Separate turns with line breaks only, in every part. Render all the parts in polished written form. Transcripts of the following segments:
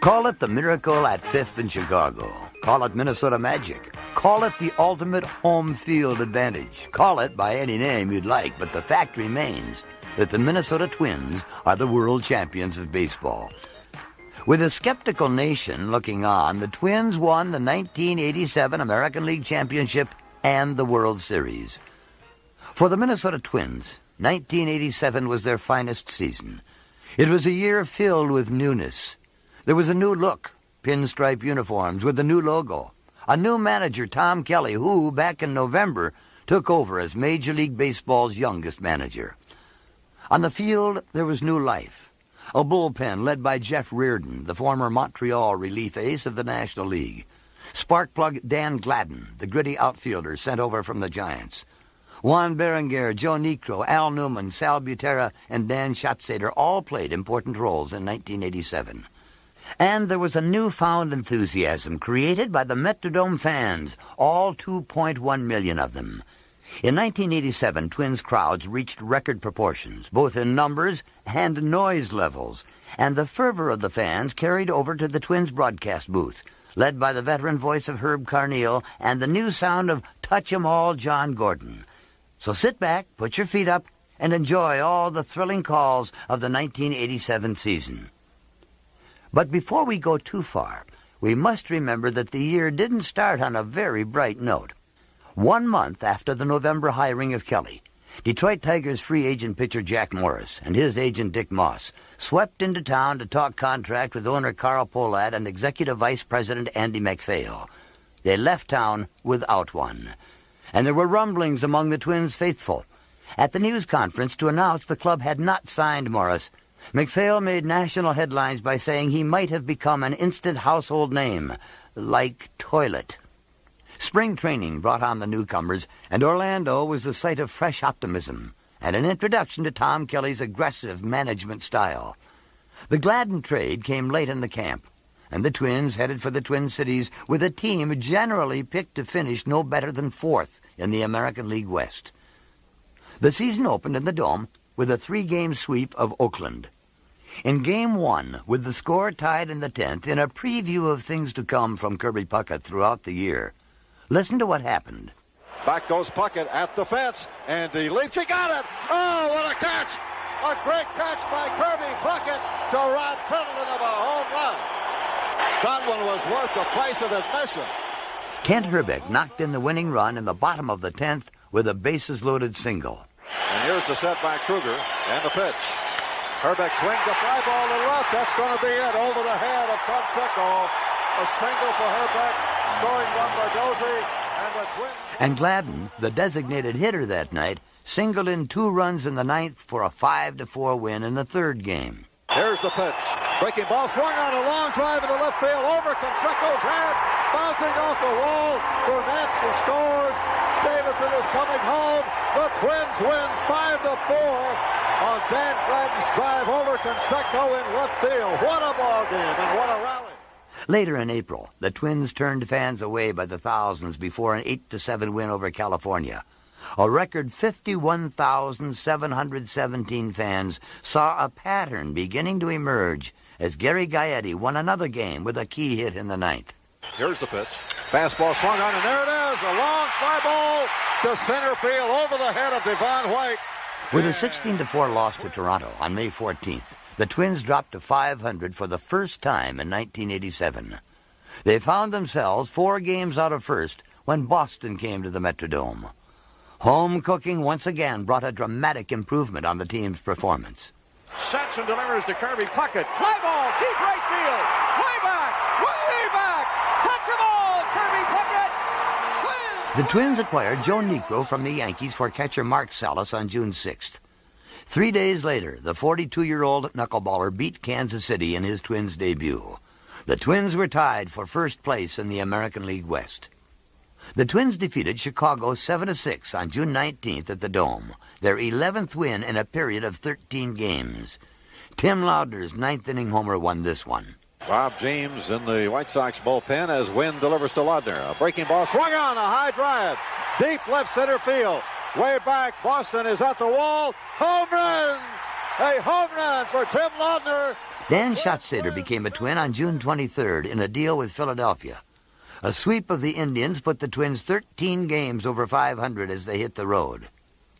Call it the Miracle at 5th in Chicago. Call it Minnesota Magic. Call it the ultimate home field advantage. Call it by any name you'd like, but the fact remains that the Minnesota Twins are the world champions of baseball. With a skeptical nation looking on, the Twins won the 1987 American League Championship and the World Series. For the Minnesota Twins, 1987 was their finest season. It was a year filled with newness. There was a new look, pinstripe uniforms with a new logo, a new manager, Tom Kelly, who, back in November, took over as Major League Baseball's youngest manager. On the field, there was new life. A bullpen led by Jeff Reardon, the former Montreal relief ace of the National League. Sparkplug Dan Gladden, the gritty outfielder sent over from the Giants. Juan Berenguer, Joe Niekro, Al Newman, Sal Butera, and Dan Schatzeder all played important roles in 1987. And there was a newfound enthusiasm created by the Metrodome fans, all 2.1 million of them. In 1987, Twins crowds reached record proportions, both in numbers and noise levels, and the fervor of the fans carried over to the Twins broadcast booth, led by the veteran voice of Herb Carneal and the new sound of Touch 'em All John Gordon. So sit back, put your feet up, and enjoy all the thrilling calls of the 1987 season. But before we go too far, we must remember that the year didn't start on a very bright note. 1 month after the November hiring of Kelly, Detroit Tigers free agent pitcher Jack Morris and his agent Dick Moss swept into town to talk contract with owner Carl Pohlad and executive vice president Andy MacPhail. They left town without one. And there were rumblings among the Twins faithful. At the news conference to announce the club had not signed Morris, MacPhail made national headlines by saying he might have become an instant household name, like toilet. Spring training brought on the newcomers, and Orlando was the site of fresh optimism and an introduction to Tom Kelly's aggressive management style. The Gladden trade came late in the camp, and the Twins headed for the Twin Cities with a team generally picked to finish no better than 4th in the American League West. The season opened in the Dome with a 3-game sweep of Oakland. In Game 1, with the score tied in the 10th, in a preview of things to come from Kirby Puckett throughout the year, listen to what happened.
Back goes Puckett at the fence, and he leaps. He got it! Oh, what a catch! A great catch by Kirby Puckett to Rod Pendleton of a home run. That one was worth the price of admission.
Kent Herbeck knocked in the winning run in the bottom of the 10th with a bases-loaded single.
And here's the set by Kruger and the pitch. Herbeck swings a fly ball to left. That's going to be it. Over the head of Canseco. A single for Herbeck. Scoring run by Dozy. And the Twins.
And Gladden, the designated hitter that night, singled in 2 runs in the 9th for a 5-4 win in the 3rd game.
Here's the pitch. Breaking ball swung on a long drive into left field. Over Canseco's head. Bouncing off the wall. Bernansky scores. Davison is coming home. The Twins win 5-4 on Dan Gladden's drive over Canseco in left field. What a ball game and what a rally.
Later in April, the Twins turned fans away by the thousands before an 8-7 win over California. A record 51,717 fans saw a pattern beginning to emerge as Gary Gaetti won another game with a key hit in the 9th.
Here's the pitch. Fastball swung on, and there it is. A long fly ball to center field over the head of Devon White.
With a 16-4 loss to Toronto on May 14th, the Twins dropped to .500 for the first time in 1987. They found themselves 4 games out of first when Boston came to the Metrodome. Home cooking once again brought a dramatic improvement on the team's performance.
Sets and delivers to Kirby Puckett. Fly ball, deep right field. Way back, way back. Touch 'em all, Kirby Puckett. Twins.
The Twins acquired Joe Niekro from the Yankees for catcher Mark Salas on June 6th. 3 days later, the 42-year-old knuckleballer beat Kansas City in his Twins debut. The Twins were tied for first place in the American League West. The Twins defeated Chicago 7-6 on June 19th at the Dome, their 11th win in a period of 13 games. Tim Laudner's 9th-inning homer won this one.
Rob James in the White Sox bullpen as Wynn delivers to Laudner. A breaking ball swung on, a high drive. Deep left center field. Way back, Boston is at the wall. Home run! A home run for Tim Laudner.
Dan Schatzeder became a Twin on June 23rd in a deal with Philadelphia. A sweep of the Indians put the Twins 13 games over 500 as they hit the road.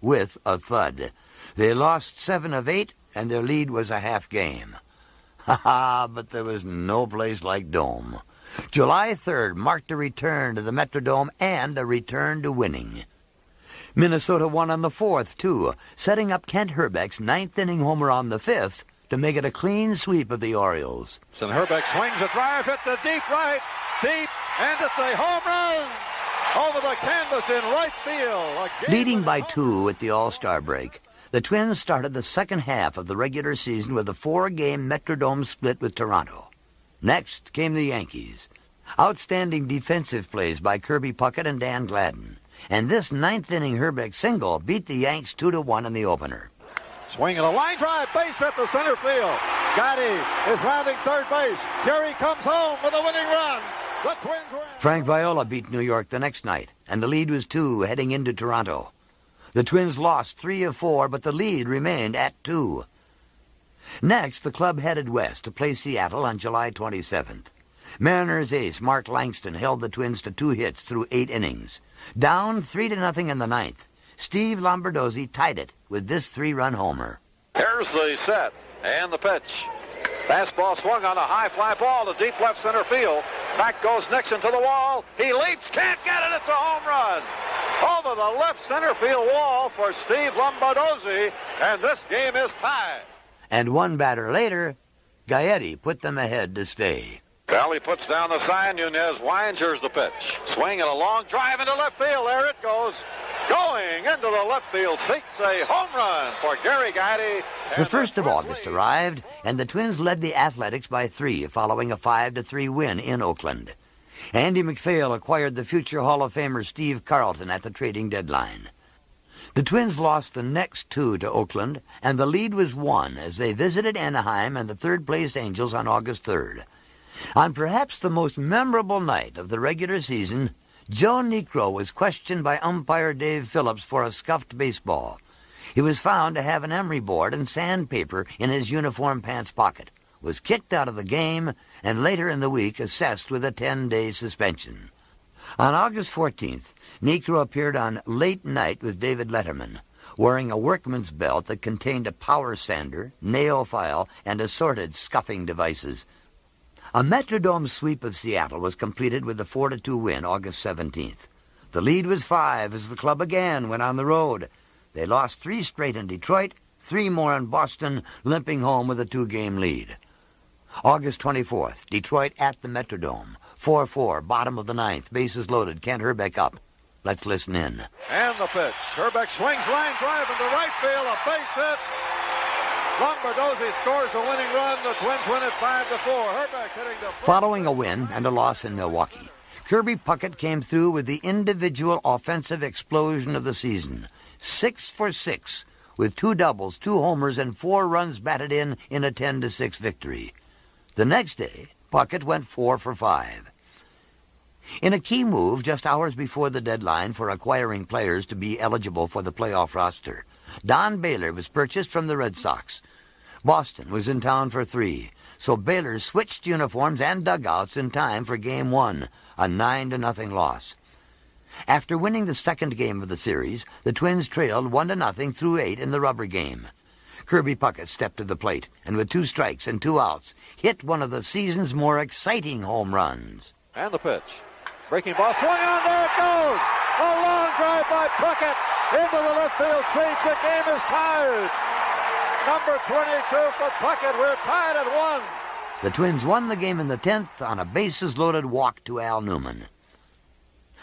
With a thud. They lost 7 of 8, and their lead was a half game. Ha-ha, but there was no place like Dome. July 3rd marked a return to the Metrodome and a return to winning. Minnesota won on the 4th, too, setting up Kent Herbeck's 9th-inning homer on the 5th to make it a clean sweep of the Orioles.
And Herbeck swings a drive, hit the deep right, deep, and it's a home run over the canvas in right field.
Leading by 2 at the All-Star break, the Twins started the second half of the regular season with a 4-game Metrodome split with Toronto. Next came the Yankees. Outstanding defensive plays by Kirby Puckett and Dan Gladden. And this 9th-inning Herbeck single beat the Yanks 2-1 in the opener.
Swinging a line drive, base hit to center field. Gotti is rounding third base. Gary comes home with a winning run. The Twins win.
Frank Viola beat New York the next night, and the lead was 2 heading into Toronto. The Twins lost 3 of 4, but the lead remained at 2. Next, the club headed west to play Seattle on July 27th. Mariners ace Mark Langston held the Twins to 2 hits through 8 innings. Down 3-0 in the 9th, Steve Lombardozzi tied it with this 3-run homer.
Here's the set and the pitch. Fastball swung on a high fly ball to deep left center field. Back goes Nixon to the wall. He leaps, can't get it. It's a home run. Over the left center field wall for Steve Lombardozzi, and this game is tied.
And one batter later, Gaetti put them ahead to stay.
Valley puts down the sign. Nunez Winger's the pitch. Swinging a long drive into left field. There it goes. Going into the left field seats, a home run for Gary Gaetti.
The 1st of August arrived, and the Twins led the Athletics by 3 following a 5-3 win in Oakland. Andy MacPhail acquired the future Hall of Famer Steve Carlton at the trading deadline. The Twins lost the next 2 to Oakland, and the lead was 1 as they visited Anaheim and the third-place Angels on August 3rd. On perhaps the most memorable night of the regular season, Joe Niekro was questioned by umpire Dave Phillips for a scuffed baseball. He was found to have an emery board and sandpaper in his uniform pants pocket, was kicked out of the game, and later in the week assessed with a 10-day suspension. On August 14th, Niekro appeared on Late Night with David Letterman, wearing a workman's belt that contained a power sander, nail file, and assorted scuffing devices. A Metrodome sweep of Seattle was completed with a 4-2 win August 17th. The lead was 5 as the club again went on the road. They lost 3 straight in Detroit, 3 more in Boston, limping home with a 2-game lead. August 24th, Detroit at the Metrodome. 4-4, bottom of the 9th, bases loaded, Kent Herbeck up. Let's listen in.
And the pitch. Herbeck swings line drive into right field, a base hit. Lombardozzi scores a winning run. The Twins win it 5-4. Herbeck hitting the...
Following a win and a loss in Milwaukee, Kirby Puckett came through with the individual offensive explosion of the season. 6 for 6, with 2 doubles, 2 homers, and 4 runs batted in a 10-6 victory. The next day, Puckett went 4 for 5. In a key move just hours before the deadline for acquiring players to be eligible for the playoff roster, Don Baylor was purchased from the Red Sox. Boston was in town for 3, so Baylor switched uniforms and dugouts in time for Game 1, a 9-0 loss. After winning the second game of the series, the Twins trailed 1-0 through 8 in the rubber game. Kirby Puckett stepped to the plate, and with 2 strikes and 2 outs, hit one of the season's more exciting home runs.
And the pitch. Breaking ball, swing on, there it goes! A long drive by Puckett into the left field streets. The game is tied. Number 22 for Puckett. We're tied at 1.
The Twins won the game in the 10th on a bases-loaded walk to Al Newman.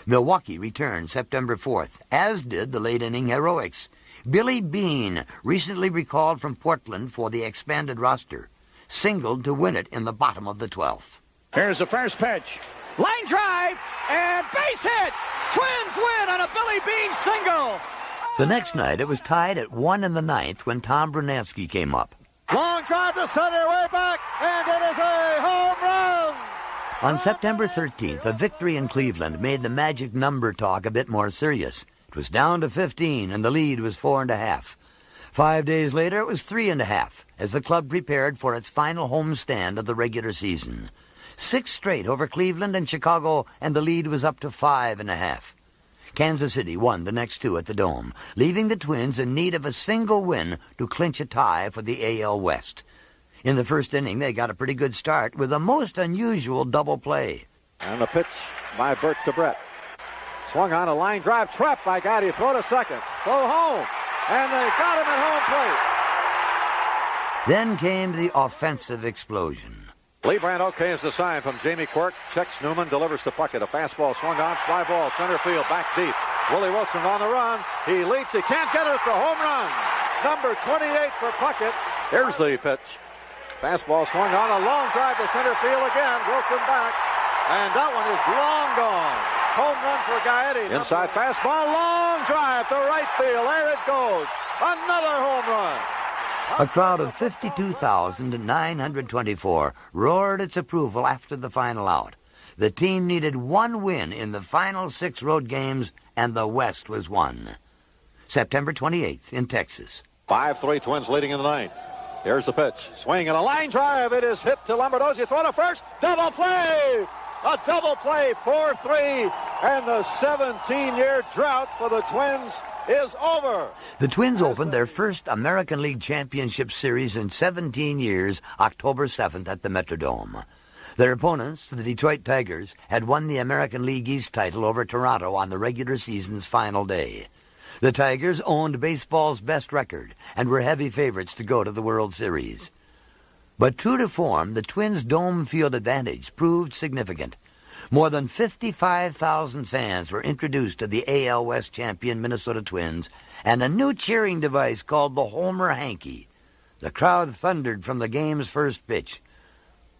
Milwaukee returned September 4th, as did the late-inning heroics. Billy Beane, recently recalled from Portland for the expanded roster, singled to win it in the bottom of the 12th.
Here's the first pitch. Line drive and base hit. Twins win on a Billy Beane single.
The next night, it was tied at 1 in the 9th when Tom Brunansky came up.
Long drive to center, way back, and it is a home run.
On September 13th, a victory in Cleveland made the magic number talk a bit more serious. It was down to 15, and the lead was 4.5. 5 days later, it was 3.5 as the club prepared for its final home stand of the regular season. 6 straight over Cleveland and Chicago, and the lead was up to 5.5. Kansas City won the next 2 at the Dome, leaving the Twins in need of a single win to clinch a tie for the AL West. In the first inning, they got a pretty good start with a most unusual double play.
And the pitch by Burt to Brett. Swung on a line drive, trapped by Gotti. Throw to second, throw home, and they got him at home plate.
Then came the offensive explosion.
Lee Brandt okays the sign from Jamie Quirk. Checks Newman, delivers to Puckett. A fastball swung on, fly ball, center field, back deep. Willie Wilson on the run. He leaps, he can't get it. It's a home run. Number 28 for Puckett. Here's the pitch. Fastball swung on, a long drive to center field again. Wilson back, and that one is long gone. Home run for Gaetti. Inside fastball, long drive to right field. There it goes. Another home run.
A crowd of 52,924 roared its approval after the final out. The team needed one win in the final 6 road games, and the West was won. September 28th in Texas.
5-3 Twins leading in the 9th. Here's the pitch. Swing and a line drive. It is hit to Lombardozzi. Throw to first. Double play. A double play. 4-3. And the 17-year drought for the Twins is over.
The Twins opened their first American League Championship Series in 17 years, October 7th at the Metrodome. Their opponents, the Detroit Tigers, had won the American League East title over Toronto on the regular season's final day. The Tigers owned baseball's best record and were heavy favorites to go to the World Series. But true to form, the Twins' dome field advantage proved significant. More than 55,000 fans were introduced to the AL West champion Minnesota Twins, and a new cheering device called the Homer Hanky. The crowd thundered from the game's first pitch.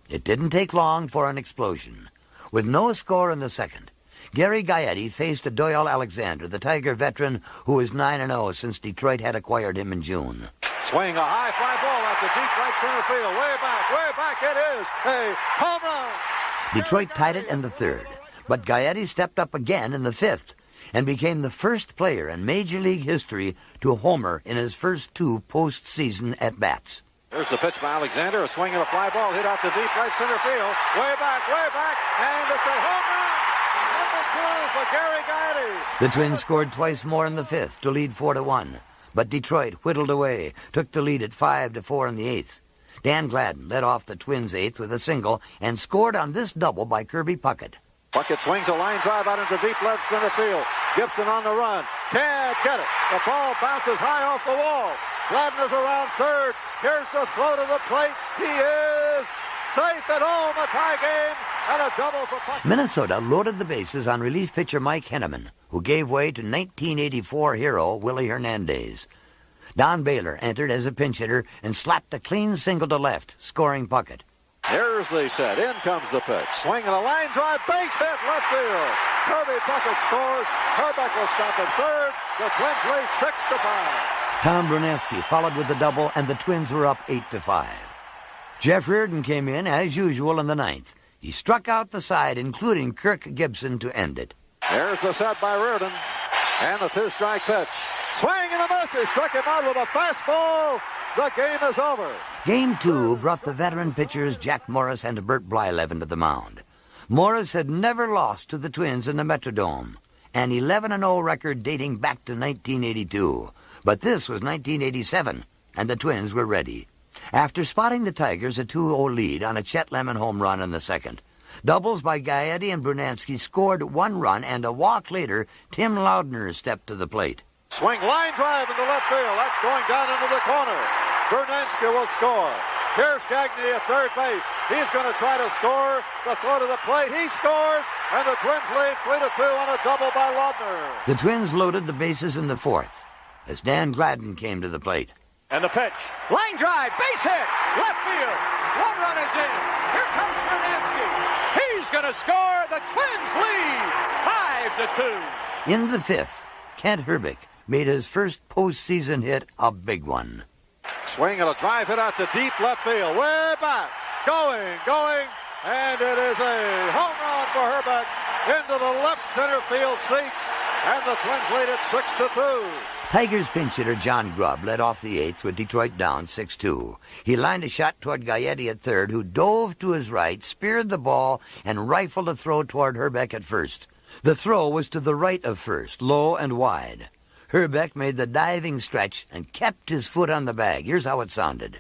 It didn't take long for an explosion. With no score in the second, Gary Gaetti faced Doyle Alexander, the Tiger veteran who is 9-0 since Detroit had acquired him in June.
Swing, a high fly ball at the deep right center field. Way back it is. A home run.
Detroit tied it in the 3rd, but Gaetti stepped up again in the 5th and became the first player in Major League history to homer in his first 2 postseason at-bats.
Here's the pitch by Alexander. A swing and a fly ball hit out to deep right center field. Way back, and it's a home run. Number 2 for Gary Gaetti.
The Twins scored twice more in the 5th to lead 4-1, but Detroit whittled away, took the lead at 5-4 in the 8th. Dan Gladden led off the Twins' 8th with a single and scored on this double by Kirby Puckett.
Puckett swings a line drive out into deep left center field. Gibson on the run. Can't get it. The ball bounces high off the wall. Gladden is around third. Here's the throw to the plate. He is safe at home. A tie game and a double for Puckett.
Minnesota loaded the bases on relief pitcher Mike Henneman, who gave way to 1984 hero Willie Hernandez. Don Baylor entered as a pinch hitter and slapped a clean single to left, scoring Puckett.
Here's the set. In comes the pitch. Swing and a line drive. Base hit left field. Kirby Puckett scores. Herbeck will stop at third. The Twins lead 6-5.
Tom Brunetsky followed with the double, and the Twins were up 8-5. Jeff Reardon came in as usual in the 9th. He struck out the side, including Kirk Gibson, to end it.
There's the set by Reardon. And the 2-strike pitch. Swing and a miss. He struck him out with a fastball. The game is over.
Game 2 brought the veteran pitchers Jack Morris and Bert Blyleven to the mound. Morris had never lost to the Twins in the Metrodome, an 11-0 record dating back to 1982. But this was 1987, and the Twins were ready. After spotting the Tigers a 2-0 lead on a Chet Lemon home run in the 2nd, doubles by Gaetti and Brunansky scored 1 run, and a walk later, Tim Loudner stepped to the plate.
Swing, line drive into left field. That's going down into the corner. Brunansky will score. Here's Gagne at third base. He's going to try to score. The throw to the plate. He scores, and the Twins lead 3-2 on a double by Loudner.
The Twins loaded the bases in the 4th as Dan Gladden came to the plate.
And the pitch. Line drive, base hit, left field. 1 run is in. Here comes Brunansky. He's going to score. The Twins lead 5-2.
In the 5th, Kent Herbeck made his first postseason hit a big one.
Swing and a drive hit out to deep left field. Way back. Going. And it is a home run for Herbeck into the left center field seats. And the Twins lead it 6-2.
Tigers pinch hitter John Grubb led off the eighth with Detroit down 6-2. He lined a shot toward Gaetti at third, who dove to his right, speared the ball, and rifled a throw toward Herbeck at first. The throw was to the right of first, low and wide. Herbeck made the diving stretch and kept his foot on the bag. Here's how it sounded.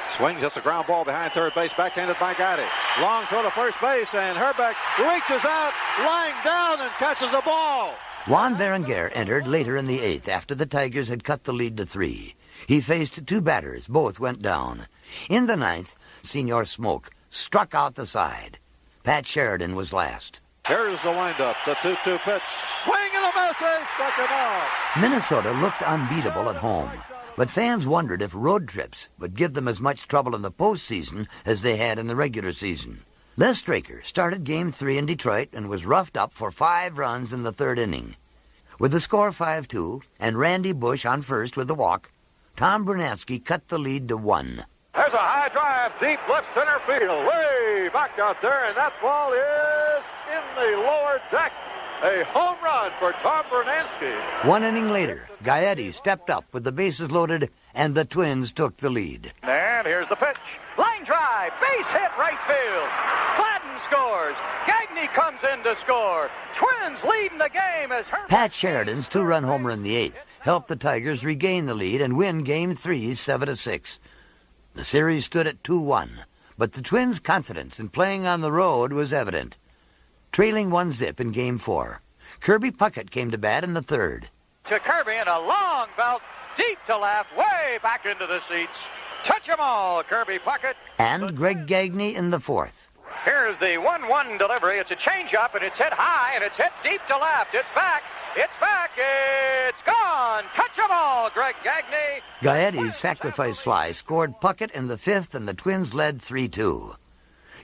Swings, hits a ground ball behind third base, backhanded by Gaetti. Long throw to first base, and Herbeck reaches out, lying down, and catches the ball.
Juan Berenguer entered later in the eighth after the Tigers had cut the lead to 3. He faced 2 batters. Both went down. In the ninth, Senor Smoke struck out the side. Pat Sheridan was last.
Here's the windup, the 2-2 pitch. Swing and a miss, they struck him out.
Minnesota looked unbeatable at home, but fans wondered if road trips would give them as much trouble in the postseason as they had in the regular season. Les Straker started Game 3 in Detroit and was roughed up for 5 runs in the third inning. With the score 5-2 and Randy Bush on first with a walk, Tom Brunansky cut the lead to 1.
There's a high drive, deep left center field, way back out there, and that ball is in the lower deck. A home run for Tom Brunansky.
1 inning later, Gaetti stepped up with the bases loaded, and the Twins took the lead.
And here's the pitch. Line drive, base hit right field. Gladden scores. Gagne comes in to score. Twins leading the game as Herbeck.
Pat Sheridan's 2-run homer in the eighth helped the Tigers regain the lead and win Game 3 7-6. The series stood at 2-1, but the Twins' confidence in playing on the road was evident. Trailing 1-0 in Game 4, Kirby Puckett came to bat in the third.
To Kirby and a long belt, deep to left, way back into the seats. Touch 'em all, Kirby Puckett.
And Greg Gagne in the fourth.
Here's the 1-1 delivery. It's a changeup, and it's hit high, and it's hit deep to left. It's back. It's back. It's gone. Touch 'em all, Greg Gagne.
Gaetti's sacrifice fly scored Puckett in the fifth, and the Twins led 3-2.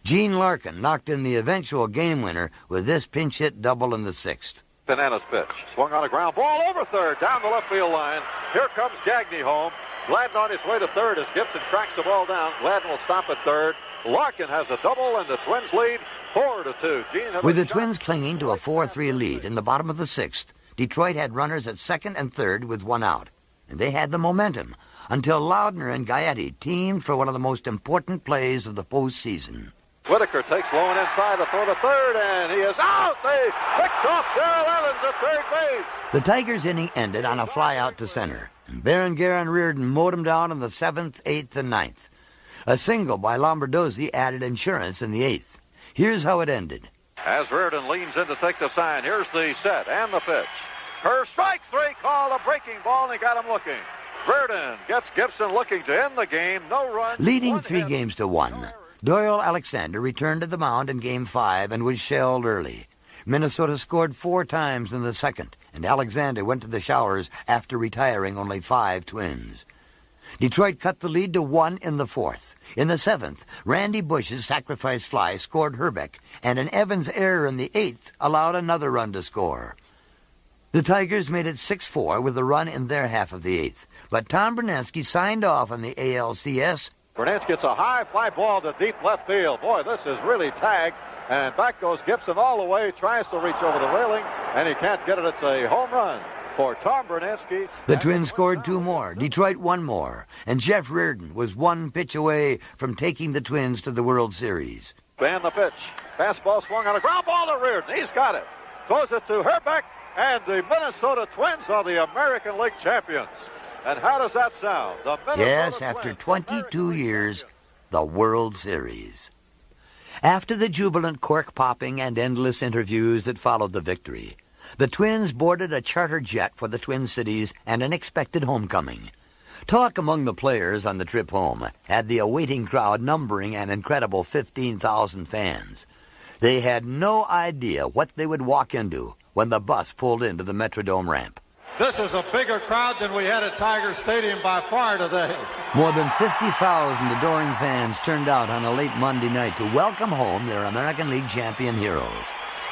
Gene Larkin knocked in the eventual game winner with this pinch hit double in the sixth.
Bananas pitch. Swung on a ground ball over third, down the left field line. Here comes Gagne home. Gladden on his way to third as Gibson tracks the ball down. Gladden will stop at third. Larkin has a double, and the Twins lead 4-2.
With the Twins clinging to a 4-3 lead in the bottom of the sixth, Detroit had runners at second and third with 1 out, and they had the momentum until Loudner and Gaetti teamed for one of the most important plays of the postseason.
Whitaker takes low and inside to throw to third, and he is out. They picked off Darrell Evans at third base.
The Tigers' inning ended on a fly out to center, and Berenguer and Reardon mowed him down in the 7th, 8th, and 9th. A single by Lombardozzi added insurance in the 8th. Here's how it ended.
As Reardon leans in to take the sign, here's the set and the pitch. Curve strike 3 called a breaking ball, and he got him looking. Reardon gets Gibson looking to end the game. No runs.
Leading 3 games to 1. Doyle Alexander returned to the mound in Game 5 and was shelled early. Minnesota scored 4 times in the second, and Alexander went to the showers after retiring only 5 Twins. Detroit cut the lead to 1 in the 4th. In the 7th, Randy Bush's sacrifice fly scored Herbeck, and an Evans error in the 8th allowed another run to score. The Tigers made it 6-4 with a run in their half of the 8th, but Tom Brunansky signed off on the ALCS.
Brunansky gets a high fly ball to deep left field. Boy, this is really tagged. And back goes Gibson all the way, tries to reach over the railing, and he can't get it. It's a home run for Tom Brunansky.
The Twins scored 2 more. Detroit 1 more. And Jeff Reardon was 1 pitch away from taking the Twins to the World Series.
And the pitch. Fastball swung on a ground ball to Reardon. He's got it. Throws it to Herbeck, and the Minnesota Twins are the American League champions. And how does that sound?
Yes, after 22 years, the World Series. After the jubilant cork-popping and endless interviews that followed the victory, the Twins boarded a charter jet for the Twin Cities and an expected homecoming. Talk among the players on the trip home had the awaiting crowd numbering an incredible 15,000 fans. They had no idea what they would walk into when the bus pulled into the Metrodome ramp.
This is a bigger crowd than we had at Tiger Stadium by far today.
More than 50,000 adoring fans turned out on a late Monday night to welcome home their American League champion heroes.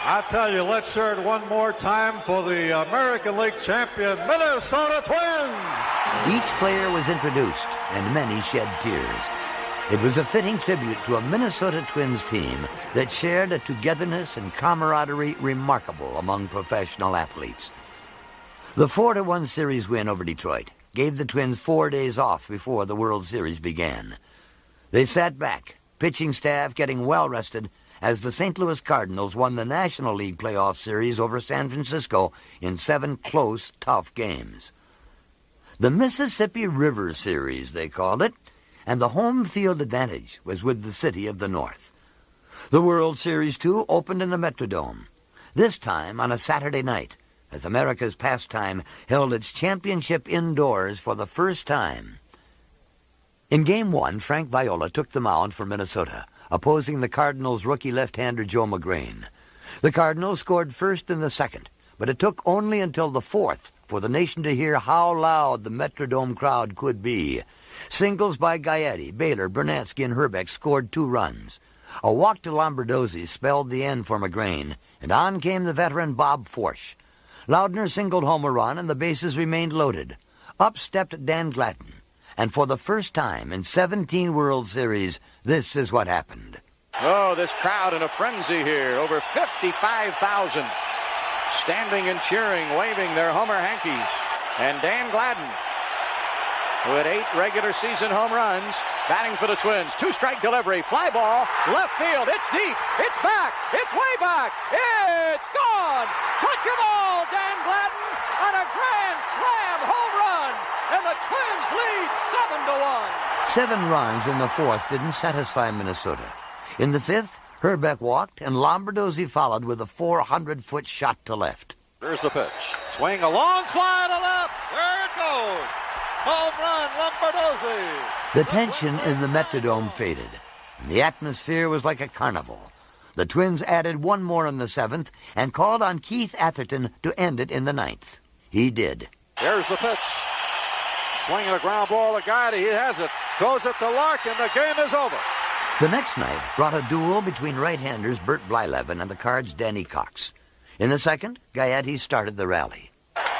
I tell you, let's hear it one more time for the American League champion Minnesota Twins.
Each player was introduced, and many shed tears. It was a fitting tribute to a Minnesota Twins team that shared a togetherness and camaraderie remarkable among professional athletes. The 4-1 series win over Detroit gave the Twins 4 days off before the World Series began. They sat back, pitching staff getting well rested, as the St. Louis Cardinals won the National League playoff series over San Francisco in 7 close, tough games. The Mississippi River Series, they called it, and the home field advantage was with the city of the North. The World Series, too, opened in the Metrodome, this time on a Saturday night, as America's pastime held its championship indoors for the first time. In Game 1, Frank Viola took the mound for Minnesota, opposing the Cardinals' rookie left-hander Joe McGrain. The Cardinals scored first in the second, but it took only until the fourth for the nation to hear how loud the Metrodome crowd could be. Singles by Gaetti, Baylor, Bernatsky, and Herbeck scored 2 runs. A walk to Lombardozzi spelled the end for McGrain, and on came the veteran Bob Forsch. Loudner singled home a run, and the bases remained loaded. Up stepped Dan Gladden, and for the first time in 17 World Series, this is what happened.
Oh, this crowd in a frenzy here. Over 55,000 standing and cheering, waving their Homer Hankies. And Dan Gladden, who had 8 regular season home runs, batting for the Twins. 2-strike delivery, fly ball, left field. It's deep, it's back, it's way back, it's gone. Touch 'em all, Dan Gladden, on a grand slam home run, and the Twins lead 7-1.
7 runs in the fourth didn't satisfy Minnesota. In the fifth, Herbeck walked, and Lombardozzi followed with a 400-foot shot to left.
Here's the pitch. Swing a long fly to left. There it goes. Home run, Lombardozzi.
The tension in the Metrodome faded, and the atmosphere was like a carnival. The Twins added 1 more in the 7th and called on Keith Atherton to end it in the 9th. He did.
Here's the pitch. Swinging a ground ball to Gaetti. He has it. Throws it to Larkin. The game is over.
The next night brought a duel between right-handers Bert Blyleven and the Cards' Danny Cox. In the second, Gaetti started the rally.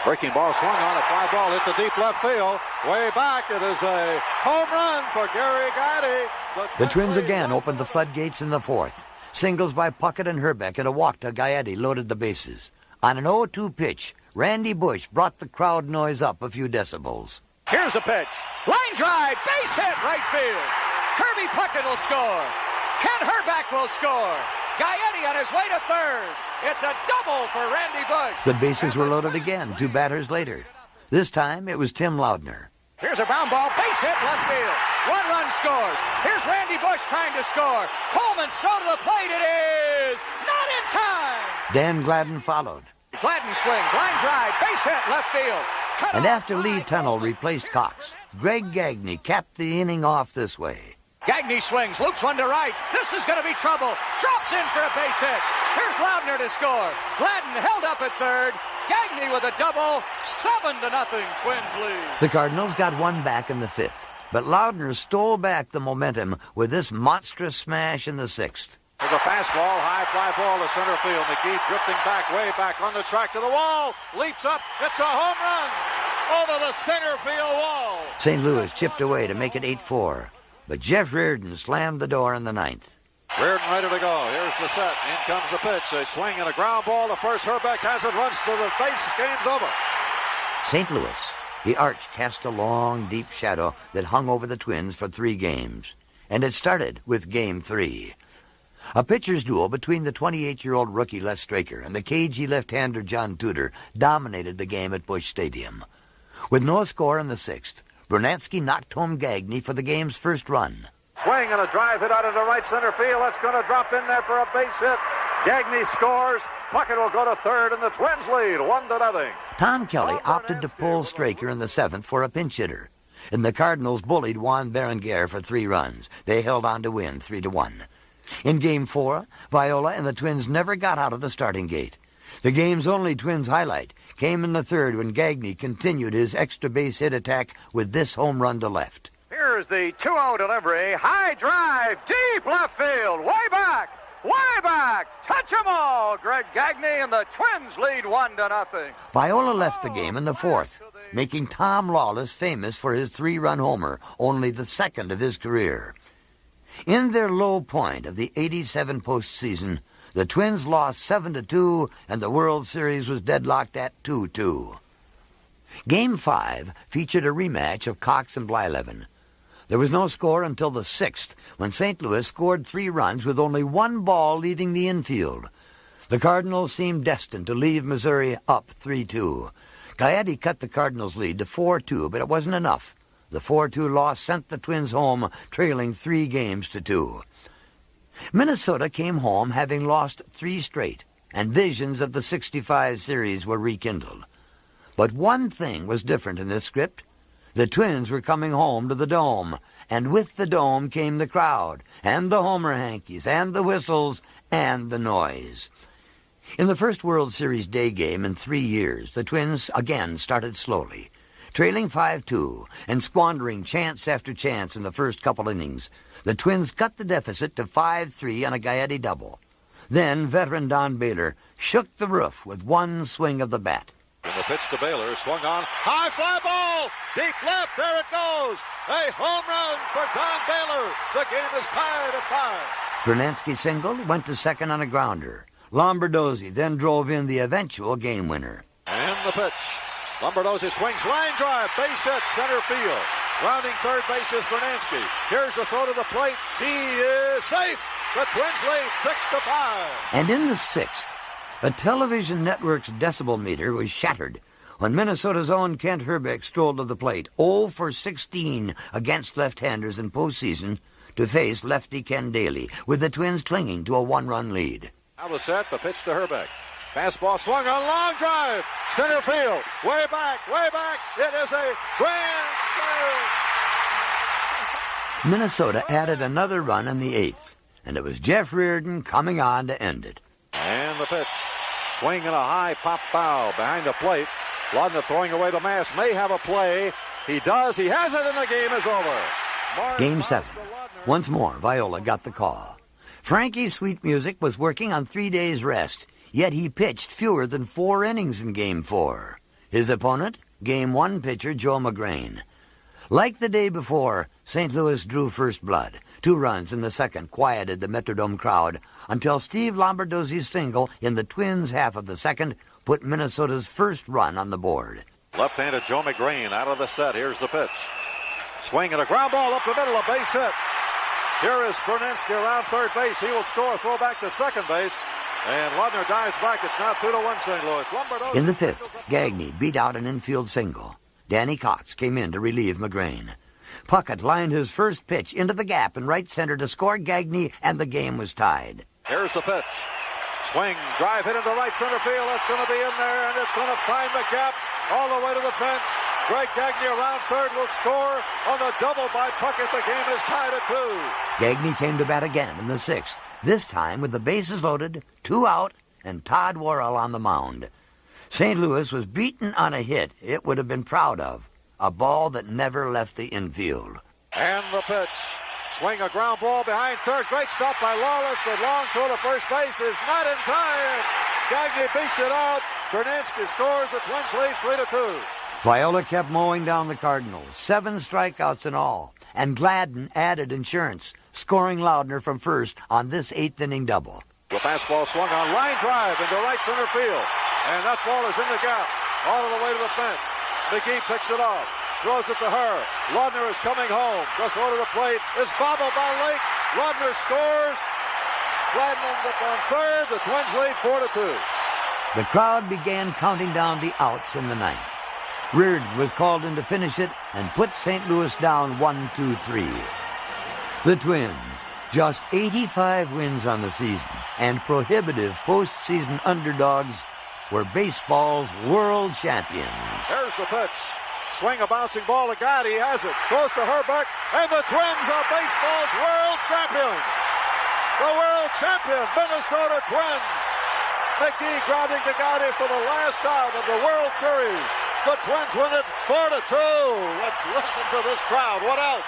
Breaking ball swung on, a fly ball hit the deep left field. Way back, it is a home run for Gary Gaetti.
The Twins again opened the floodgates in the fourth. Singles by Puckett and Herbeck and a walk to Gaetti loaded the bases. On an 0-2 pitch, Randy Bush brought the crowd noise up a few decibels.
Here's the pitch. Line drive, base hit, right field. Kirby Puckett will score. Ken Herbeck will score. Gaetti on his way to third. It's a double for Randy Bush.
The bases were loaded again 2 batters later. This time it was Tim Loudner.
Here's a ground ball, base hit, left field. 1 run scores. Here's Randy Bush trying to score. Coleman's throw to the plate. It is not in time.
Dan Gladden followed.
Gladden swings, line drive, base hit, left field. Cut
And
off.
after Lee Tunnell replaced Cox, Greg Gagne capped the inning off this way.
Gagne swings, loops one to right. This is going to be trouble. Drops in for a base hit. Here's Loudner to score. Gladden held up at third. Gagne with a double. 7-0 Twins lead.
The Cardinals got 1 back in the 5th, but Loudner stole back the momentum with this monstrous smash in the 6th.
There's a fastball, high fly ball to center field. McGee drifting back, way back on the track to the wall. Leaps up. It's a home run over the center field wall.
St. Louis chipped away to make it 8-4, but Jeff Reardon slammed the door in the 9th.
Reardon ready to go. Here's the set. In comes the pitch. They swing and a ground ball to first. Herbeck has it. Runs to the base. Game's over.
St. Louis, the Arch cast a long, deep shadow that hung over the Twins for 3 games, and it started with Game 3. A pitcher's duel between the 28-year-old rookie Les Straker and the cagey left-hander John Tudor dominated the game at Busch Stadium. With no score in the 6th, Bernatsky knocked home Gagne for the game's first run.
Swing and a drive hit out into right center field. That's going to drop in there for a base hit. Gagne scores. Puckett will go to third, and the Twins lead 1-0.
Tom Kelly opted to pull Straker in the 7th for a pinch hitter, and the Cardinals bullied Juan Berenguer for 3 runs. They held on to win 3-1. In Game 4, Viola and the Twins never got out of the starting gate. The game's only Twins highlight came in the 3rd when Gagne continued his extra base hit attack with this home run to left.
Here's the 2-0 delivery. High drive, deep left field, way back, touch 'em all. Greg Gagne and the Twins lead 1-0.
Viola left the game in the 4th, making Tom Lawless famous for his 3-run homer, only the 2nd of his career. In their low point of the 87 postseason, the Twins lost 7-2, and the World Series was deadlocked at 2-2. Game 5 featured a rematch of Cox and Blyleven. There was no score until the 6th, when St. Louis scored 3 runs with only 1 ball leaving the infield. The Cardinals seemed destined to leave Missouri up 3-2. Gaetti cut the Cardinals' lead to 4-2, but it wasn't enough. The 4-2 loss sent the Twins home, trailing 3-2. Minnesota came home having lost 3 straight, and visions of the '65 series were rekindled. But one thing was different in this script. The Twins were coming home to the Dome, and with the Dome came the crowd, and the Homer Hankies, and the whistles, and the noise. In the first World Series day game in 3 years, the Twins again started slowly, trailing 5-2 and squandering chance after chance in the first couple innings. The Twins cut the deficit to 5-3 on a Gaetti double. Then veteran Don Baylor shook the roof with one swing of the bat.
And the pitch to Baylor, swung on, high fly ball, deep left, there it goes. A home run for Don Baylor. The game is tied at 5.
Bernansky singled, went to second on a grounder. Lombardozzi then drove in the eventual game winner.
And the pitch. Lombardozzi swings, line drive, base hit, center field. Rounding third base is Bernansky. Here's the throw to the plate. He is safe. The Twins lead 6-5.
And in the 6th, a television network's decibel meter was shattered when Minnesota's own Kent Herbeck strolled to the plate, 0 for 16 against left-handers in postseason, to face lefty Ken Daly, with the Twins clinging to a 1-run lead.
Now the set, the pitch to Herbeck. Fastball swung on, long drive, center field, way back, it is a grand slam.
Minnesota added another run in the 8th, and it was Jeff Reardon coming on to end it.
And the pitch. Swing and a high pop foul behind the plate. Laudner throwing away the mask. May have a play. He does. He has it, and the game is over.
Game 7. Once more, Viola got the call. Frankie's sweet music was working on 3 days' rest, yet he pitched fewer than 4 innings in Game 4. His opponent, Game 1 pitcher Joe McGrain. Like the day before, St. Louis drew first blood. 2 runs in the second quieted the Metrodome crowd until Steve Lombardozzi's single in the Twins' half of the second put Minnesota's first run on the board.
Left-handed Joe McGrain out of the set. Here's the pitch. Swing and a ground ball up the middle, a base hit. Here is Bernansky around third base. He will score, throw back to second base. And Laudner dives back. It's now 2-1 St. Louis. Lombardozzi.
In the 5th, Gagne beat out an infield single. Danny Cox came in to relieve McGrain. Puckett lined his first pitch into the gap in right center to score Gagne, and the game was tied.
Here's the pitch. Swing, drive hit into right center field. That's going to be in there, and it's going to find the gap all the way to the fence. Greg Gagne around third will score on the double by Puckett. The game is tied at 2.
Gagne came to bat again in the 6th, this time with the bases loaded, 2 out, and Todd Worrell on the mound. St. Louis was beaten on a hit it would have been proud of, a ball that never left the infield.
And the pitch. Swing a ground ball behind third. Great stop by Lawless. The long throw to first base is not in time. Gagne beats it out. Bernansky scores. The Twins lead 3-2.
Viola kept mowing down the Cardinals, 7 strikeouts in all, and Gladden added insurance, scoring Laudner from first on this 8th-inning double.
The fastball swung on, line drive into right center field. And that ball is in the gap, all the way to the fence. McGee picks it off, throws it to her. Laudner is coming home. The throw to the plate is bobbled by Lake. Laudner scores. Gladden ends up on third. The Twins lead 4-2.
The crowd began counting down the outs in the 9th. Reardon was called in to finish it and put St. Louis down 1-2-3. The Twins, just 85 wins on the season and prohibitive postseason underdogs, were baseball's world champions.
Here's the pitch. Swing a bouncing ball to God. He has it. Goes to Herbeck. And the Twins are baseball's world champions. The world champion Minnesota Twins. McGee grounding to Gotti for the last out of the World Series. The Twins win it 4-2. Let's listen to this crowd. What else?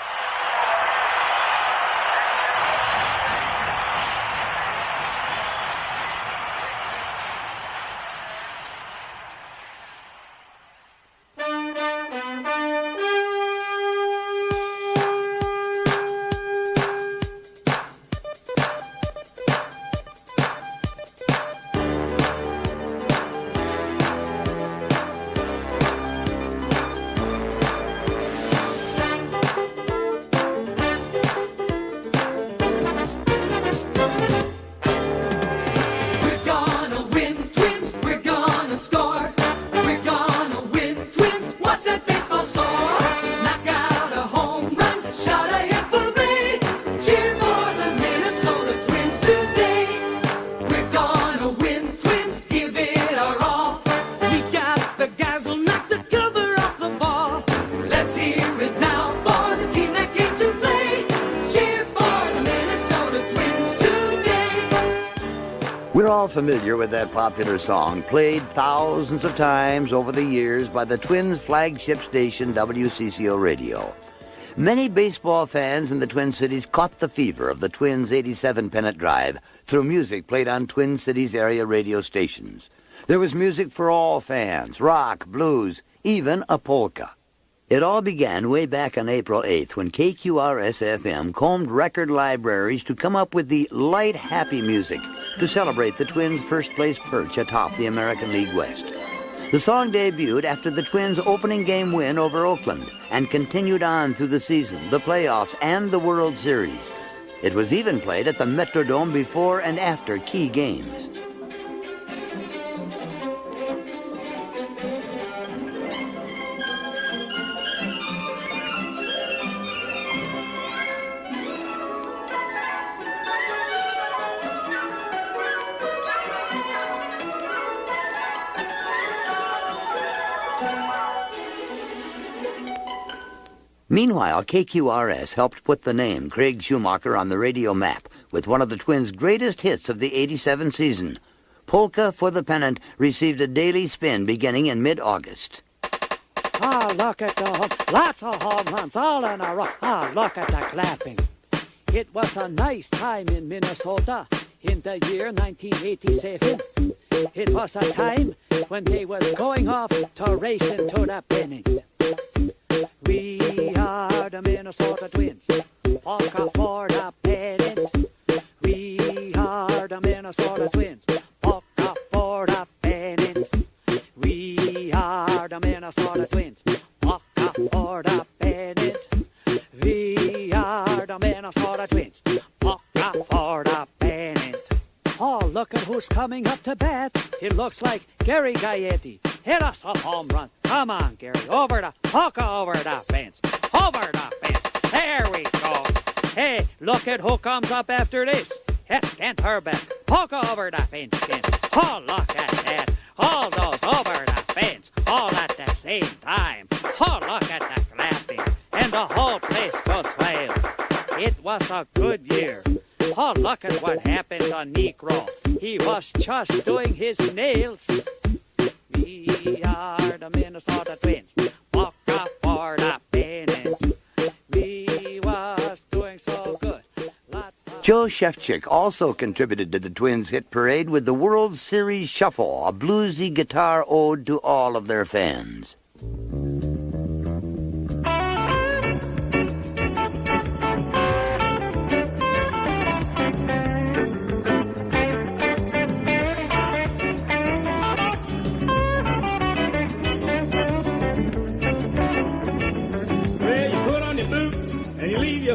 all familiar with that popular song, played thousands of times over the years by the Twins' flagship station, WCCO Radio. Many baseball fans in the Twin Cities caught the fever of the Twins' 87 pennant drive through music played on Twin Cities area radio stations. There was music for all fans, rock, blues, even a polka. It all began way back on April 8th when KQRS-FM combed record libraries to come up with the light, happy music to celebrate the Twins' first-place perch atop the American League West. The song debuted after the Twins' opening game win over Oakland and continued on through the season, the playoffs, and the World Series. It was even played at the Metrodome before and after key games. Meanwhile, KQRS helped put the name Craig Schumacher on the radio map with one of the Twins' greatest hits of the 87 season. Polka for the Pennant received a daily spin beginning in mid-August.
Ah, look at the home. Lots of home runs all in a row. Ah, look at the clapping. It was a nice time in Minnesota in the year 1987. It was a time when they was going off to race into the Pennant. We are the Minnesota Twins, Polka for the Pennant. We are the Minnesota Twins, Polka for the Pennant. We are the Minnesota Twins, Polka for the Pennant. We are the Minnesota Twins, Polka for the Pennant. Oh, look at who's coming up to bat. It looks like Gary Gaetti. Hit us a home run. Come on, Gary. Over the polka, over the fence. Over the fence. There we go. Hey, look at who comes up after this. It's Kent Herbeck. Polka over the fence, Kent. Oh, look at that. All those over the fence. All at the same time. Oh, look at the clapping. And the whole place goes wild. It was a good year. Oh, look at what happened to Negro. He was just doing his nails. We are the Minnesota Twins, Polka for the Pennant. We was doing so good.
Joe Shefchik also contributed to the Twins' hit parade with the World Series Shuffle, a bluesy guitar ode to all of their fans.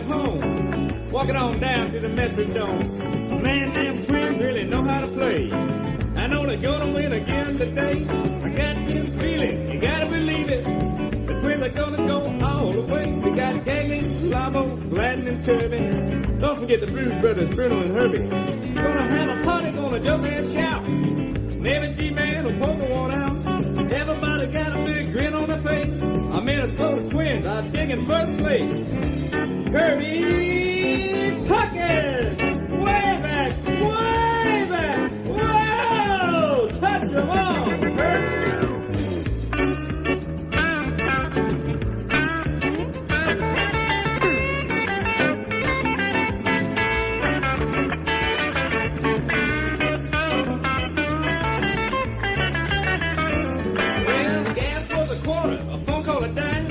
Home, walking on down to the Metrodome. Man, them Twins really know how to play. I know they're gonna win again today. I got this feeling, you gotta believe it. The Twins are gonna go all the way. We got Gagley, Lavo, Gladden, and Kirby. Don't forget the Blues Brothers, Bruno and Herbie. Gonna have a party, gonna jump and shout. And every G-man will pull the one out. Everybody got a big grin on their face. Our Minnesota Twins are digging first place. Kirby Puckett! Way back! Whoa! Touch them all, Kirby! Well, gas was a quarter, a phone call a dime.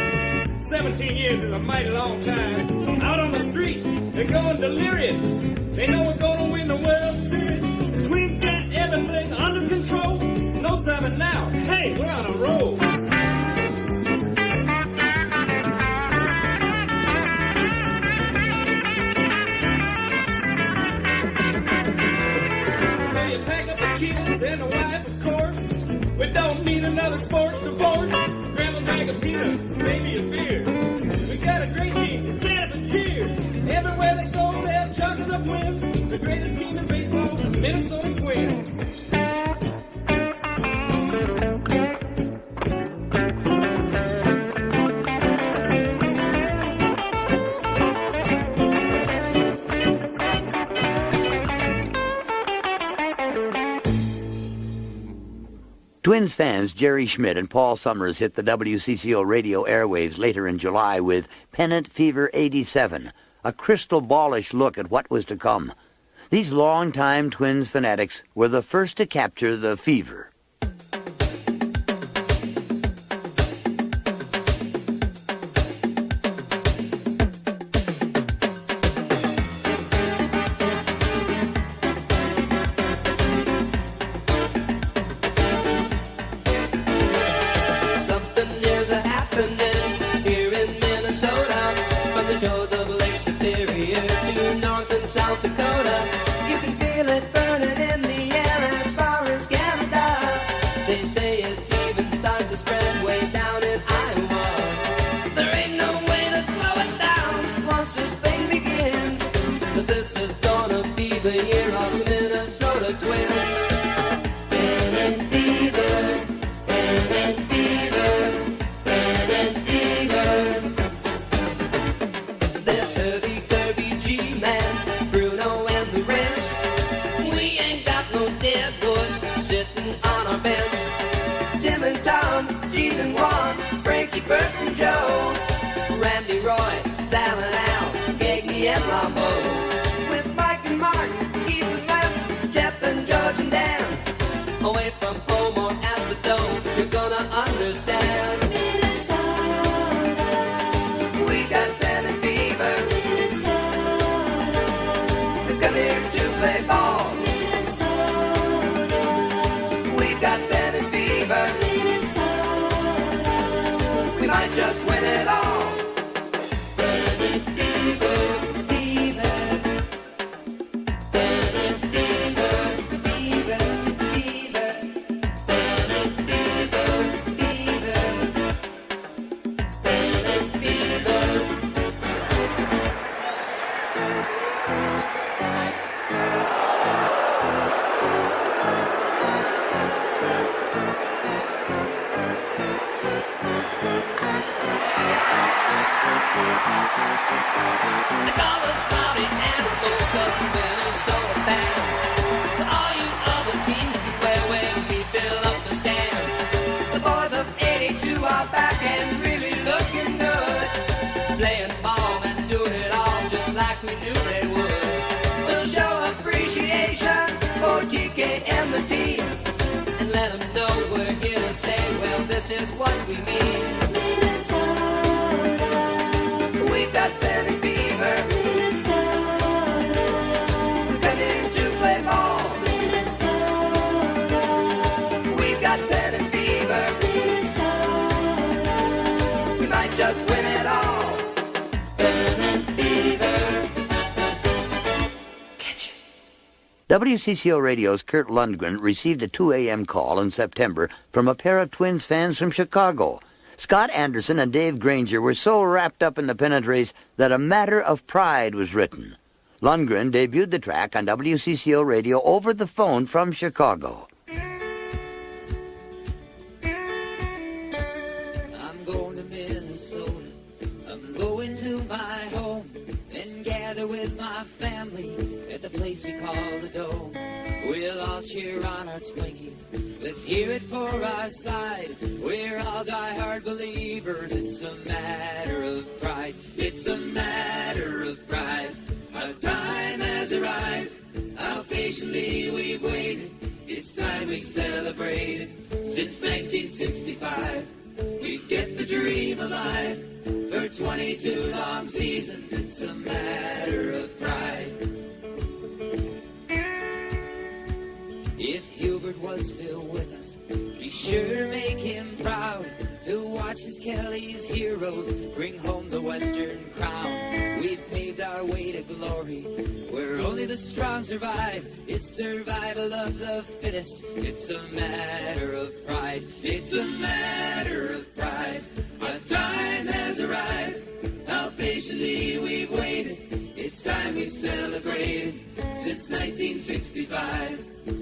17 years is a mighty long time. Out on the street, they're going delirious. They know we're gonna win the World Series. The Twins got everything under control. No stopping now. Hey, we're on a roll. So you pack up the kids and the wife, of course. We don't need another sports divorce. Grab a bag of peanuts and maybe a beer. We got a great team, so stand up and cheer. Everywhere they go, they're chugging the wins. The greatest team in baseball, the Minnesota Twins.
Twins fans Jerry Schmidt and Paul Summers hit the WCCO radio airwaves later in July with Pennant Fever 87, a crystal ballish look at what was to come. These long-time Twins fanatics were the first to capture the fever.
South Dakota, you can feel it burning in the air as far as Canada. They say it's even starting to spread way down in Iowa. There ain't no way to slow it down once this thing begins, 'cause this is gonna be the year of the Minnesota Twins. Pennant fever, Pennant fever, Pennant fever. There's Herbie, Kirby, G-Man, sitting on our bench. Tim and Tom, Gene and Juan, Frankie, Bert and Joe, Randy, Roy, Sal and Al, Gagey and Lambo. With Mike and Mark, Keith and Les, Jeff and George and Dan. Away from home or at the Dome, you're gonna understand. Minnesota, we got Pennant fever. Minnesota, we come here to play ball. We might just win it all. Pennant fever, fever. Pennant fever, fever, fever. Pennant fever, fever. Pennant fever. They call us rowdy animals 'cause we're Minnesota fans. So all you other teams beware when we fill up the stands. The boys of 82 are back and really looking good, playing ball and doing it all just like we knew they would. We'll show appreciation for TK and the team, and let them know we're here to say, well, this is what we mean. We've got Pennant fever. Minnesota. We come here to play ball. Minnesota. We've got Pennant fever. Minnesota. We might just win it all. Pennant fever. Catch it.
WCCO Radio's Kurt Lundgren received a 2 a.m. call in September from a pair of Twins fans from Chicago. Scott Anderson and Dave Granger were so wrapped up in the pennant race that A Matter of Pride was written. Lundgren debuted the track on WCCO Radio over the phone from Chicago.
I'm going to Minnesota. I'm going to my home and gather with my family at the place we call the Dome. We'll all cheer on our Twinkies. Let's hear it for our side. We're all die-hard believers. It's a matter of pride. It's a matter of pride. Our time has arrived. How patiently we've waited. It's time we celebrated. Since 1965, we've kept the dream alive. For 22 long seasons, it's a matter of pride. If Hubert was still with us, be sure to make him proud to watch his Kelly's heroes bring home the Western crown. We've paved our way to glory, where only the strong survive. It's survival of the fittest. It's a matter of pride. It's a matter of pride. Our time has arrived. How patiently we've waited. It's time we celebrated. Since 1965,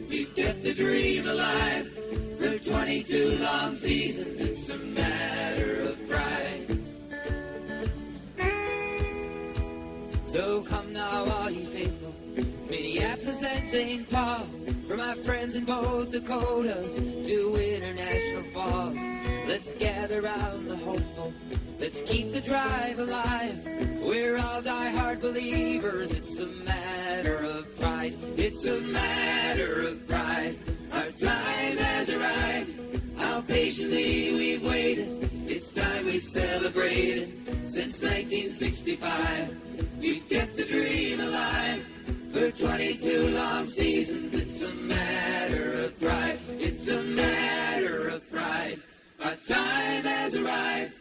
we've kept the dream alive. For 22 long seasons, it's a matter of pride. So come now, all ye faithful, Minneapolis and St. Paul, for my friends in both Dakotas to International Falls. Let's gather round the hopeful, let's keep the drive alive. We're all die-hard believers, it's a matter of pride. It's a matter of pride. Our time has arrived, how patiently we've waited. It's time we celebrated. Since 1965, we've kept the dream alive. For 22 long seasons, it's a matter of pride. It's a matter of pride. Our time has arrived,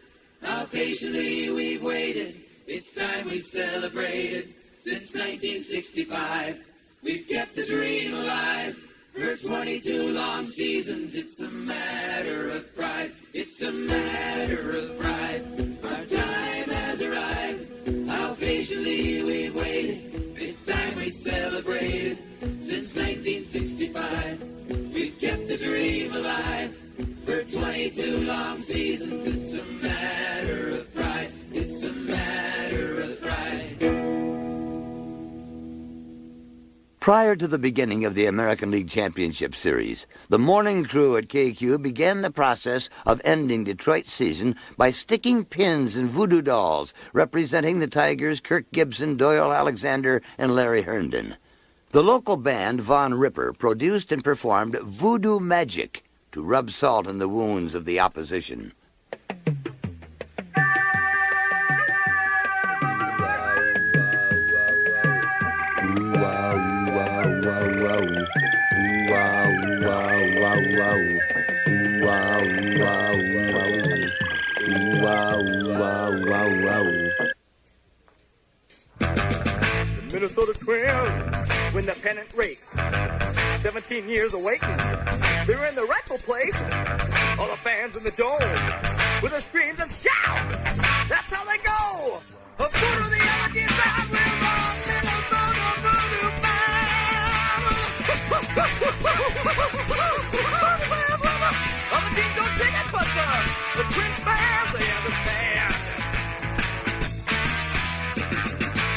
how patiently we've waited. It's time we celebrated. Since 1965, we've kept the dream alive. For 22 long seasons, it's a matter of pride. It's a matter of pride. Our time has arrived, how patiently we've waited. It's time we celebrated. Since 1965, we've kept the dream alive. For 22 long seasons, it's a matter of pride. It's a matter of pride.
Prior to the beginning of the American League Championship Series, the morning crew at KQ began the process of ending Detroit's season by sticking pins in voodoo dolls representing the Tigers' Kirk Gibson, Doyle Alexander, and Larry Herndon. The local band, Von Ripper, produced and performed Voodoo Magic to rub salt in the wounds of the opposition.
The Minnesota Twins win the pennant race. 17 years of waiting. They're in the rightful place. All the fans in the dome with their screams and shouts. That's how they go. A Voodoo the Elegy Band with the Minnesota Voodoo Band. All the teams don't take it, but the Twins fans, they understand.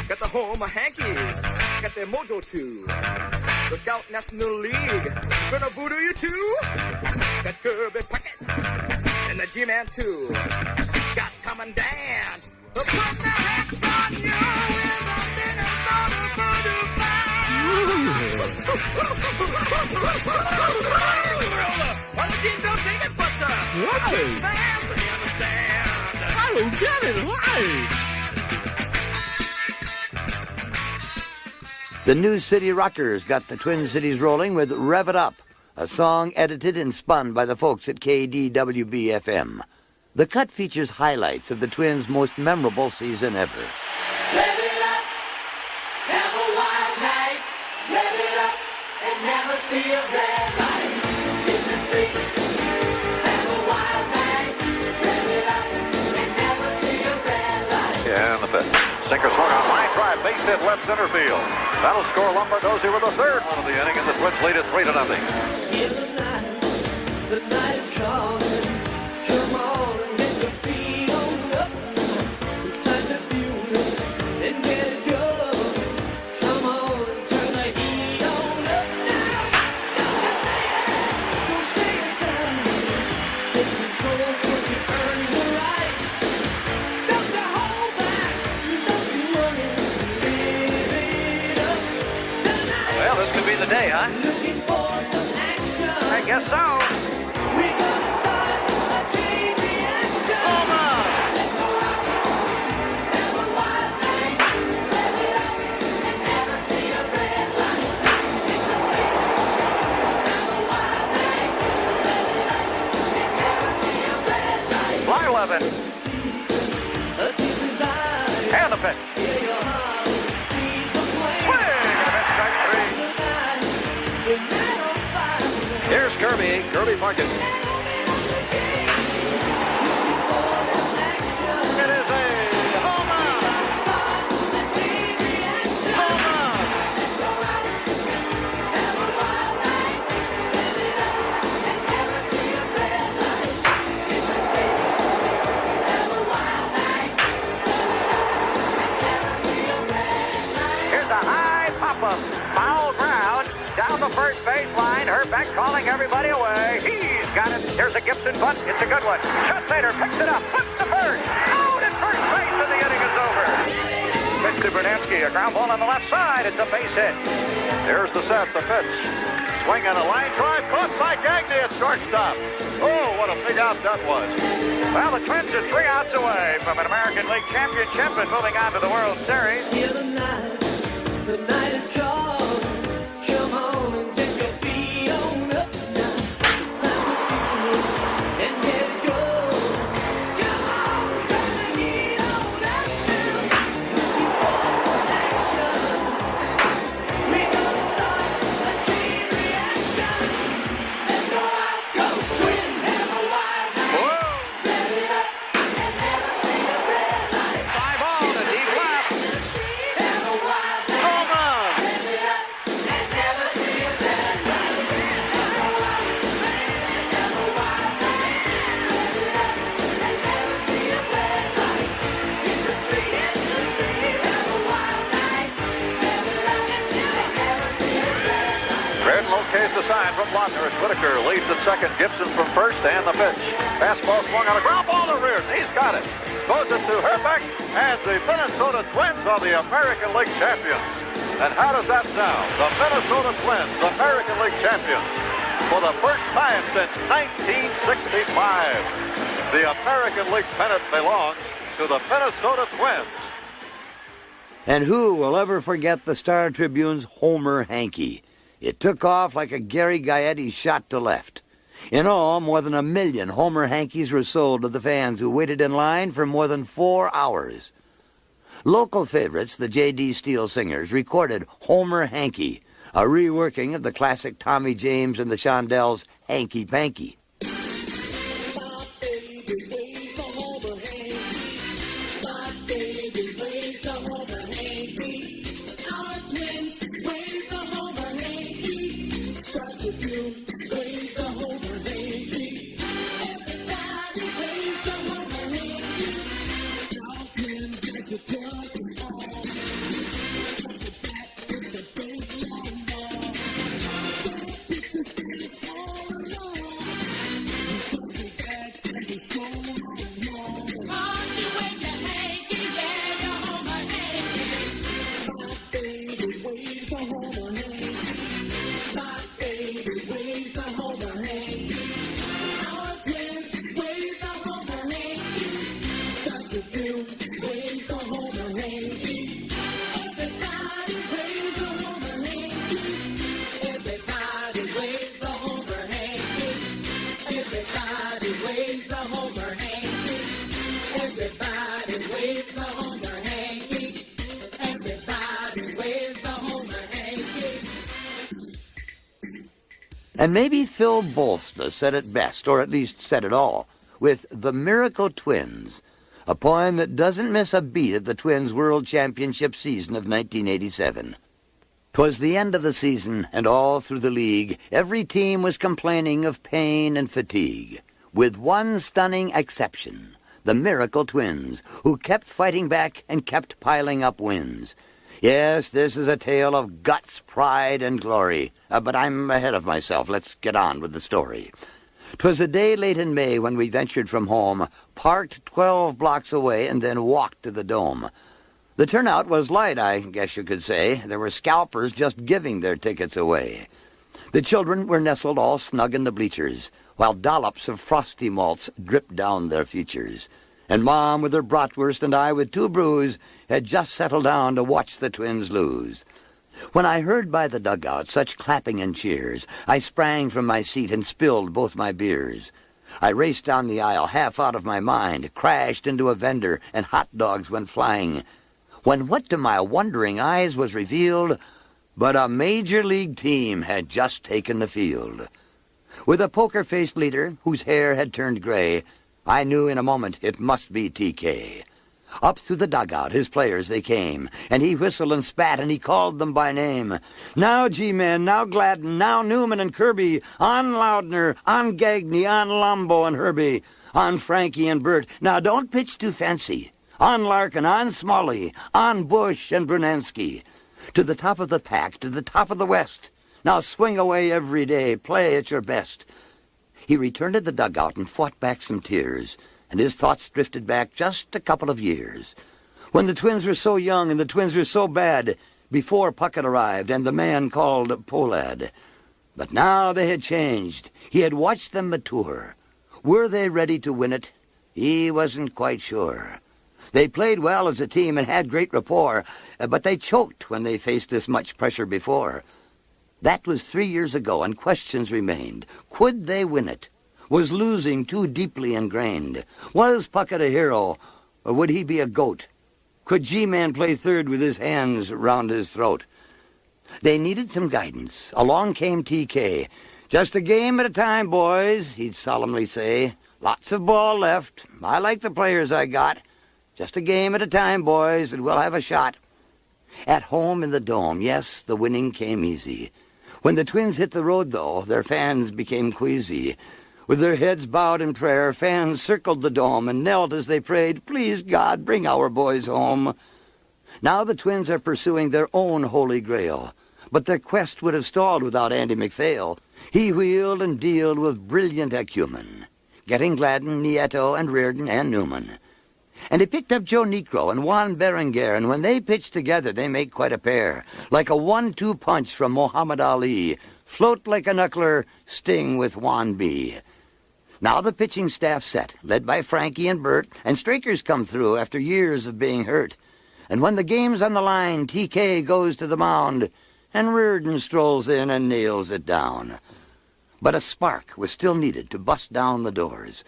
Got the home of Hankies, got their mojo too. Look out, National League, gonna voodoo you too. Got Kirby Puckett and the G-Man too. Got Commandant, put their hands on you with the Minnesota Voodoo Band. All the teams don't take it, but the Twins fans, they understand. I don't get it, why?
The New City Rockers got the Twin Cities rolling with Rev It Up, a song edited and spun by the folks at KDWB FM. The cut features highlights of the Twins' most memorable season ever.
Rev it up, have a wild night. Rev it up and never see a red light. In the streets, have a wild night. Rev it up and never see a red light.
Yeah, and the pitch. Sinker swung on line drive, base hit left center field. That'll score Lombardozzi with the third one of the inning, and the Twins lead it 3-0.
The night is calling. Come on and get your feet on up. It's time to fuel it and get it going. Come on and turn the heat on up now. Don't say it soundly. Take control 'cause you earned the right. Don't you hold back. Don't you worry. Live it up tonight.
Well, this could be the day, huh?
Looking for some action.
I guess so.
We're gonna start a chain reaction. Let's go out, have a wild night. Rev it up and never see a red light. In the streets, have a wild night. Rev it up and never see a red light.
Fly 11.
A deep desire.
And the pitch.
Hear your heart beat the flame.
Swing! And a pitch, strike three.
Tonight, the night on fire.
Here's Kirby Puckett. It is a home run. Home run.
a high pop-up. Foul ground. Down the first baseline. Herbeck calling everybody away. He's got it. Here's a Gibson bunt. It's a good one. Schutzlader picks it up. Flips to first. Out at first base, and the inning is over. Pitch to Bernansky. A ground ball on the left side. It's a base hit.
Here's the set, the pitch. Swing and a line drive caught by Gagne at shortstop. Oh, what a big out that was.
Well, the Twins are 3 outs away from an American League championship and moving on to the World Series.
Hear the night is strong. Come on and take your feet on up now. It's time to feel and get it going. Come on, turn the heat on up now. Looking for action. We're gonna start a chain reaction. Let's go out, go Twin, have a wild night. Rev it up and never see a red light.
Fly ball to deep left.
Have a wild night.
Home run.
Rev it up and never see a red light. Have a wild night. Have a wild night. Rev it up and never see a red light. In the street, have a wild night. Rev it up and never see a red light.
Reardon locates the sign from Lautner as Whitaker leads at second. Gibson from first and the pitch. Fastball swung on a ground ball to Reardon. He's got it. Goes it to Herbeck, and the Minnesota Twins are the American League champions. And how does that sound? The Minnesota Twins, American League champions. For the first time since 1965, the American League pennant belongs to the Minnesota Twins.
And who will ever forget the Star Tribune's Homer Hanky? It took off like a Gary Gaetti shot to left. In all, more than 1 million Homer Hankies were sold to the fans who waited in line for more than 4 hours. Local favorites, the J.D. Steele Singers, recorded Homer Hanky, a reworking of the classic Tommy James and the Shondells' Hanky Panky. And maybe Phil Bolster said it best, or at least said it all, with The Miracle Twins, a poem that doesn't miss a beat of the Twins' World Championship season of 1987. 'Twas the end of the season, and all through the league, every team was complaining of pain and fatigue, with one stunning exception, the Miracle Twins, who kept fighting back and kept piling up wins. Yes, this is a tale of guts, pride, and glory. But I'm ahead of myself. Let's get on with the story. 'Twas a day late in May when we ventured from home, parked 12 blocks away, and then walked to the Dome. The turnout was light, I guess you could say. There were scalpers just giving their tickets away. The children were nestled all snug in the bleachers, while dollops of frosty malts dripped down their features. And Mom, with her bratwurst, and I, with 2 brews, had just settled down to watch the Twins lose. When I heard by the dugout such clapping and cheers, I sprang from my seat and spilled both my beers. I raced down the aisle, half out of my mind, crashed into a vendor, and hot dogs went flying. When what to my wondering eyes was revealed, but a major league team had just taken the field. With a poker-faced leader whose hair had turned gray, I knew in a moment it must be TK. Up through the dugout his players they came, and he whistled and spat, and he called them by name. Now G-Men, now Gladden, now Newman and Kirby, on Loudner, on Gagne, on Lombo and Herbie, on Frankie and Bert. Now don't pitch too fancy. On Larkin, on Smalley, on Bush and Brunansky. To the top of the pack, to the top of the West. Now swing away every day, play at your best. He returned to the dugout and fought back some tears, and his thoughts drifted back just a couple of years, when the Twins were so young and the Twins were so bad, before Puckett arrived and the man called Polad. But now they had changed. He had watched them mature. Were they ready to win it? He wasn't quite sure. They played well as a team and had great rapport, but they choked when they faced this much pressure before. That was 3 years ago, and questions remained. Could they win it? Was losing too deeply ingrained? Was Puckett a hero, or would he be a goat? Could G-Man play third with his hands round his throat? They needed some guidance. Along came TK. "Just a game at a time, boys," he'd solemnly say. "Lots of ball left. I like the players I got. Just a game at a time, boys, and we'll have a shot." At home in the Dome, yes, the winning came easy. When the Twins hit the road, though, their fans became queasy. With their heads bowed in prayer, fans circled the Dome and knelt as they prayed, "Please, God, bring our boys home." Now the Twins are pursuing their own holy grail, but their quest would have stalled without Andy MacPhail. He wheeled and dealed with brilliant acumen, getting Gladden, Nieto, and Reardon, and Newman. And he picked up Joe Niekro and Juan Berenguer, and when they pitch together, they make quite a pair, like a 1-2 punch from Muhammad Ali. Float like a knuckler, sting with Juan B. Now the pitching staff set, led by Frankie and Bert, and strikers come through after years of being hurt. And when the game's on the line, TK goes to the mound, and Reardon strolls in and nails it down. But a spark was still needed to bust down the doors.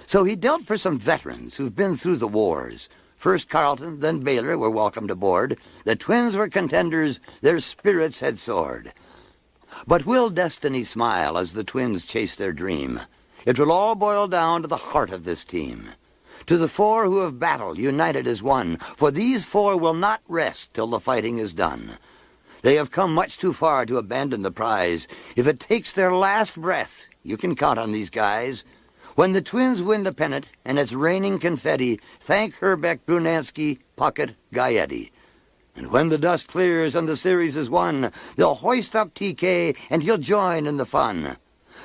So he dealt for some veterans who've been through the wars. First Carlton, then Baylor were welcomed aboard. The Twins were contenders, their spirits had soared. But will destiny smile as the Twins chase their dream? It will all boil down to the heart of this team. To the four who have battled, united as one, for these four will not rest till the fighting is done. They have come much too far to abandon the prize. If it takes their last breath, you can count on these guys. When the Twins win the pennant and it's raining confetti, thank Herbeck, Brunansky, Puckett, Gaetti. And when the dust clears and the series is won, they'll hoist up TK and he'll join in the fun.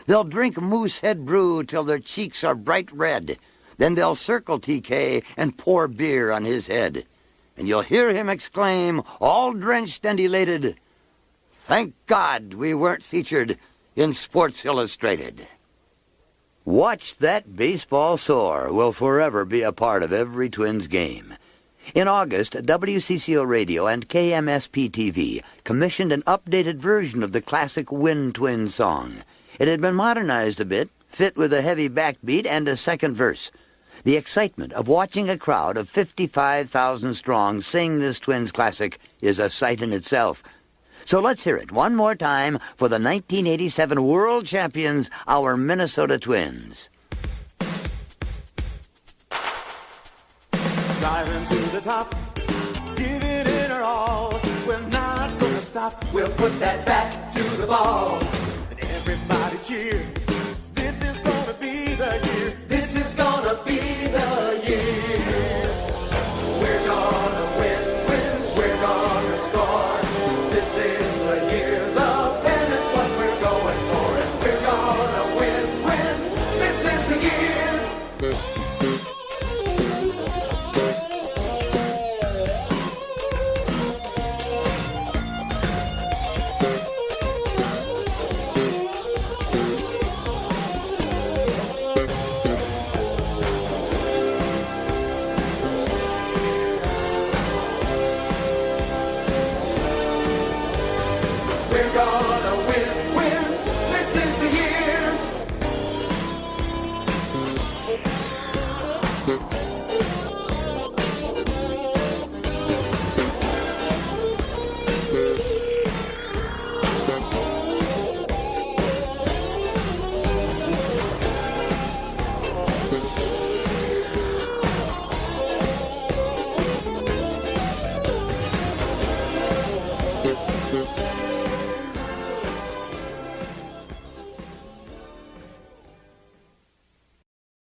They'll drink Moosehead brew till their cheeks are bright red. Then they'll circle TK and pour beer on his head. And you'll hear him exclaim, all drenched and elated, "Thank God we weren't featured in Sports Illustrated." Watch That Baseball Soar will forever be a part of every Twins game. In August, WCCO Radio and KMSP-TV commissioned an updated version of the classic Win Twins song. It had been modernized a bit, fit with a heavy backbeat and a second verse. The excitement of watching a crowd of 55,000 strong sing this Twins classic is a sight in itself. So let's hear it one more time for the 1987 world champions, our Minnesota Twins.
Driving to the top, give it in our all. We're not gonna stop. We'll put that bat to the ball. And everybody cheer.